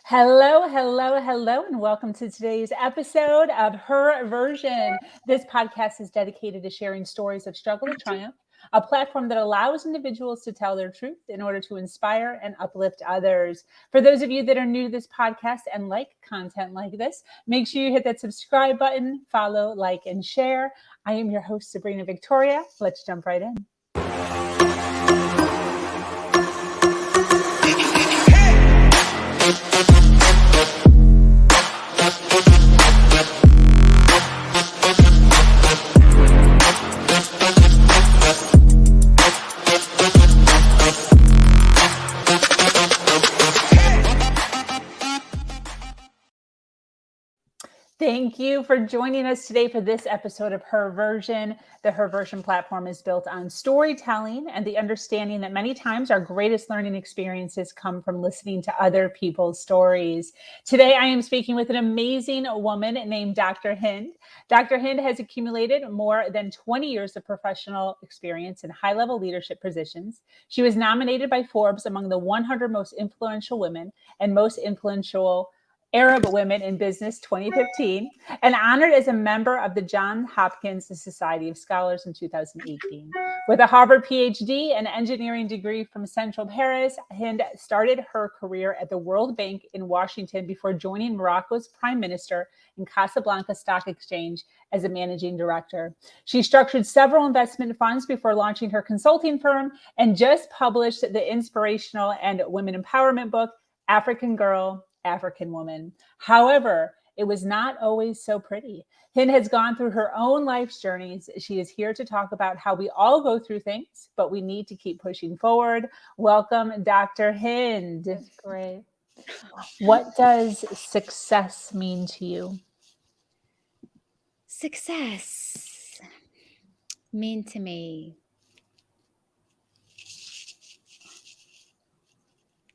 Hello, hello, hello, and welcome to today's episode of Her Version. This podcast is dedicated to sharing stories of struggle to triumph, a platform that allows individuals to tell their truth in order to inspire and uplift others. For those of you that are new to this podcast and like content like this, make sure you hit that subscribe button, follow, like, and share. I am your host, Sabrina Victoria. Let's jump right in. Thank you for joining us today for this episode of Her Version. The Her Version platform is built on storytelling and the understanding that many times our greatest learning experiences come from listening to other people's stories. Today, I am speaking with an amazing woman named Dr. Hynd. Dr. Hynd has accumulated more than 20 years of professional experience in high-level leadership positions. She was nominated by Forbes among the 100 most influential women and most influential Arab Women in Business 2015, and honored as a member of the Johns Hopkins Society of Scholars in 2018. With a Harvard PhD and engineering degree from Centrale Paris, Hynd started her career at the World Bank in Washington before joining Morocco's prime minister in Casablanca Stock Exchange as a managing director. She structured several investment funds before launching her consulting firm and just published the inspirational and women empowerment book, African Girl, African Woman. However, it was not always so pretty. Hynd has gone through her own life's journeys. She is here to talk about how we all go through things, but we need to keep pushing forward. Welcome, Dr. Hynd. That's great. What does success mean to you? Success mean to me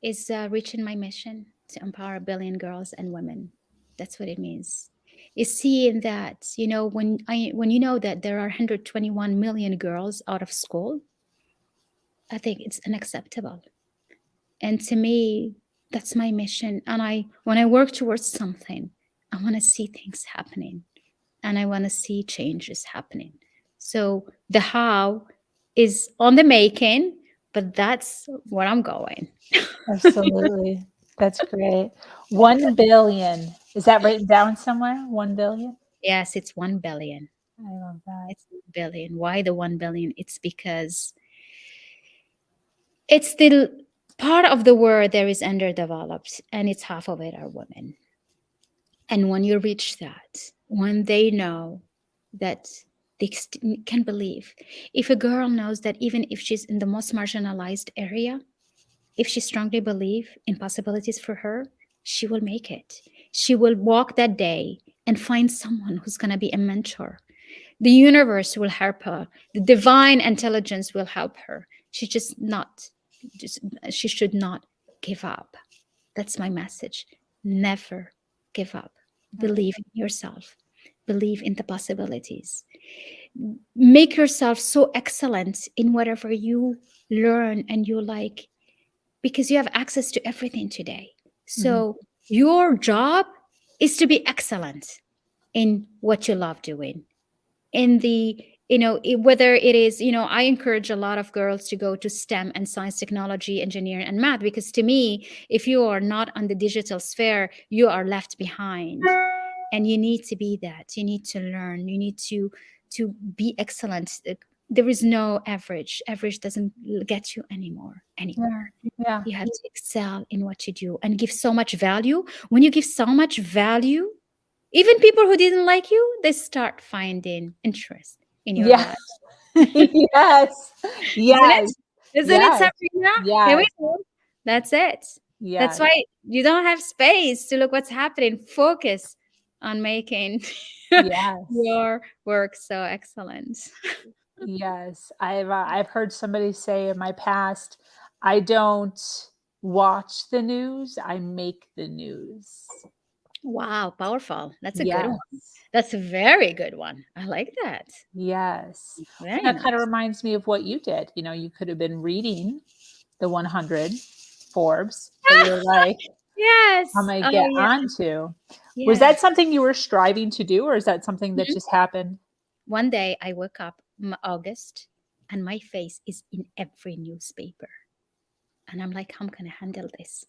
is reaching my mission to empower a billion girls and women. That's what it means. Is seeing that, when you know that there are 121 million girls out of school, I think it's unacceptable. And to me, that's my mission. And when I work towards something, I want to see things happening, and I want to see changes happening. So the how is on the making, but that's where I'm going. Absolutely. That's great. 1 billion. Is that written down somewhere? 1 billion? Yes, it's 1 billion. I love that. It's 1 billion. Why the 1 billion? It's because it's the part of the world that is underdeveloped, and it's half of it are women. And when you reach that, when they know that they can believe, if a girl knows that even if she's in the most marginalized area, if she strongly believes in possibilities for her, she will make it. She will walk that day and find someone who's going to be a mentor. The universe will help her. The divine intelligence will help her. She should not give up. That's my message. Never give up. Believe in yourself. Believe in the possibilities. Make yourself so excellent in whatever you learn and you like, because you have access to everything today. So your job is to be excellent in what you love doing. In the, whether it is, I encourage a lot of girls to go to STEM and science, technology, engineering, and math, because to me, if you are not on the digital sphere, you are left behind. And you need to be that. You need to learn. You need to be excellent. There is no average. Average doesn't get you anymore. Yeah. You have to excel in what you do and give so much value. When you give so much value, even people who didn't like you, they start finding interest in your Yeah. life. Yes. Yes. Isn't it, Yes. Sabrina? Yes. Here we go. That's it. Yes. That's why you don't have space to look what's happening. Focus on making Yes. your work so excellent. Yes. I've heard somebody say in my past, I don't watch the news, I make the news. Wow, powerful. That's a good one. Yes. That's a very good one. I like that. Yes. Very That kind of nice. reminds me of what you did. You could have been reading the 100 Forbes, but you're like, I'm Yes. going to Oh, get yeah. onto. Was Yeah. that something you were striving to do, or is that something that Mhm. just happened? One day I woke up August and my face is in every newspaper. And I'm like, how can I handle this?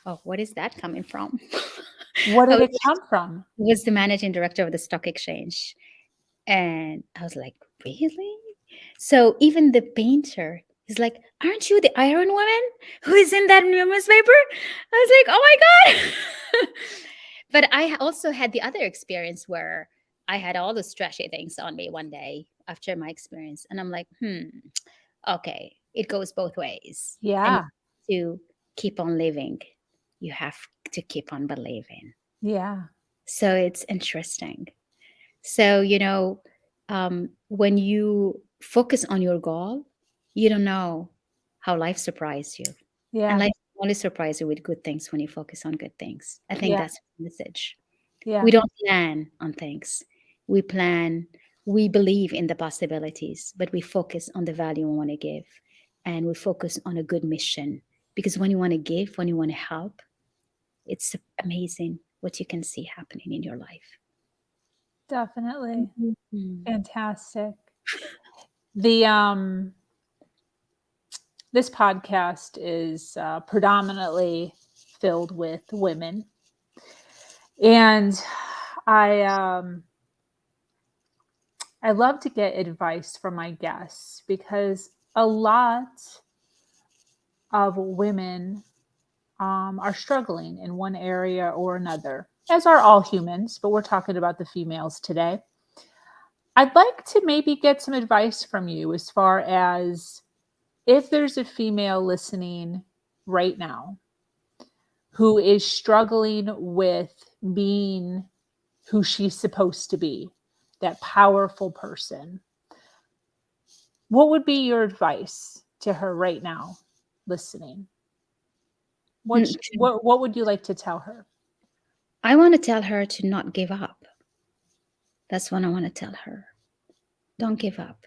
Oh, what is that coming from? What I did was, it come from? was the managing director of the stock exchange. And I was like, really? So even the painter is like, aren't you the Iron Woman who is in that newspaper? I was like, oh my God. But I also had the other experience where I had all the stretchy things on me one day after my experience. And I'm like, okay, it goes both ways. And Yeah. to keep on living, you have to keep on believing. Yeah. So it's interesting. So, when you focus on your goal, you don't know how life surprised you. And Yeah. life only surprise you with good things when you focus on good things. I think Yeah. that's the message. We Yeah. don't plan on things. We plan, we believe in the possibilities, but we focus on the value we want to give. And we focus on a good mission. Because when you want to give, when you want to help, it's amazing what you can see happening in your life. Definitely. Mhm. Fantastic. The this podcast is predominantly filled with women, and I um I love to get advice from my guests because a lot of women are struggling in one area or another, as are all humans, but we're talking about the females today. I'd like to maybe get some advice from you as far as if there's a female listening right now who is struggling with being who she's supposed to be, that powerful person, what would be your advice to her right now listening? Mm, What would you like to tell her? I want to tell her to not give up. That's what I want to tell her. Don't give up.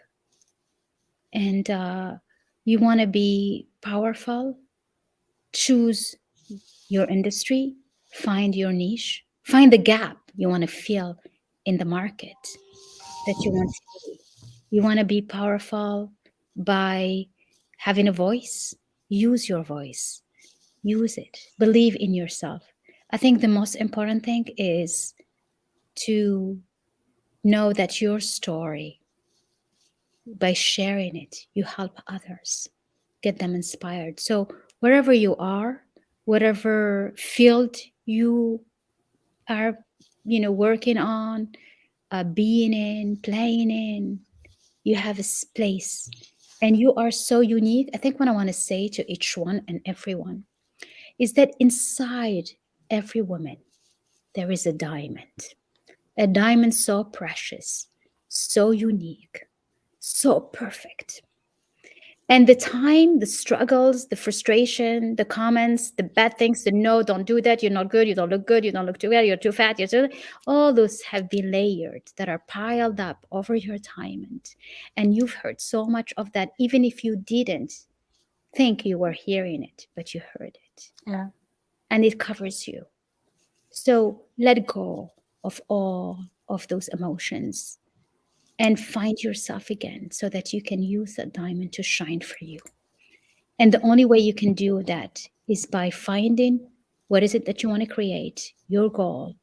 And you want to be powerful, choose your industry, find your niche, find the gap you want to fill in the market that you want to be. You want to be powerful by having a voice. Use your voice, use it, believe in yourself. I think the most important thing is to know that your story, by sharing it, you help others, get them inspired. So wherever you are, whatever field you are, working on, being in, playing in, you have a place, and you are so unique. I think what I want to say to each one and everyone is that inside every woman there is a diamond so precious, so unique, so perfect. And the time, the struggles, the frustration, the comments, the bad things, the no, don't do that, you're not good, you don't look good, you don't look too well, you're too fat, all those have been layered that are piled up over your time. And you've heard so much of that, even if you didn't think you were hearing it, but you heard it. Yeah. And it covers you. So let go of all of those emotions and find yourself again so that you can use that diamond to shine for you. And the only way you can do that is by finding what is it that you want to create, your goal,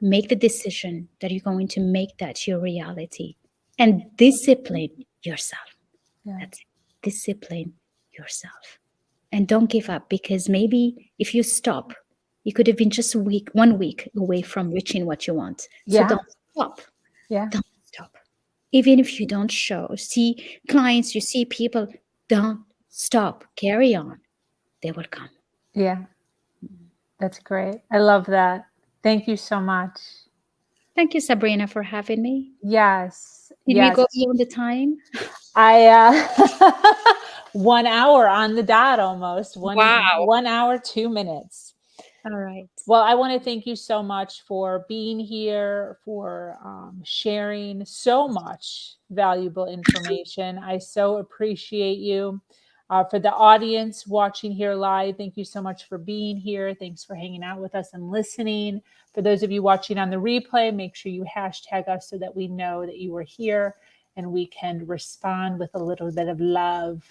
make the decision that you're going to make that your reality, and discipline yourself. Yeah. That's it. Discipline yourself. And don't give up, because maybe if you stop, you could have been just 1 week away from reaching what you want. So Yeah. don't stop. Yeah. Don't stop. Even if you don't see clients, you see people, don't stop. Carry on. They will come. Yeah. That's great. I love that. Thank you so much. Thank you, Sabrina, for having me. Yes. Did we Yes. go beyond the time? I 1 hour on the dot almost. Wow. 1 hour, 2 minutes. All right. Well, I want to thank you so much for being here, for sharing so much valuable information. I so appreciate you. For the audience watching here live, thank you so much for being here. Thanks for hanging out with us and listening. For those of you watching on the replay, make sure you hashtag us so that we know that you were here and we can respond with a little bit of love.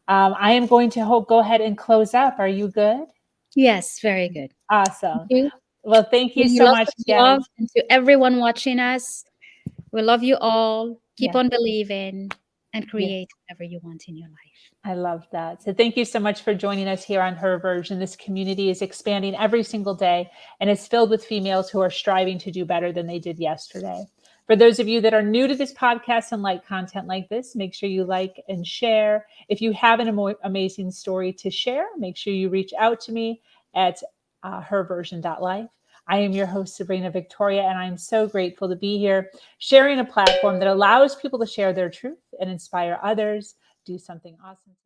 I am going to go ahead and close up. Are you good? Yes, very good. Awesome. Thank you. Well, thank you Giving you so lots much, of guys. love, and to everyone watching us, we love you all. Keep Yeah. on believing and create Yes. whatever you want in your life. I love that. So thank you so much for joining us here on Her Version. This community is expanding every single day and it's filled with females who are striving to do better than they did yesterday. For those of you that are new to this podcast and like content like this, make sure you like and share. If you have an amazing story to share, make sure you reach out to me at herversion.life. I am your host, Sabrina Victoria, and I'm so grateful to be here sharing a platform that allows people to share their truth and inspire others. Do something awesome.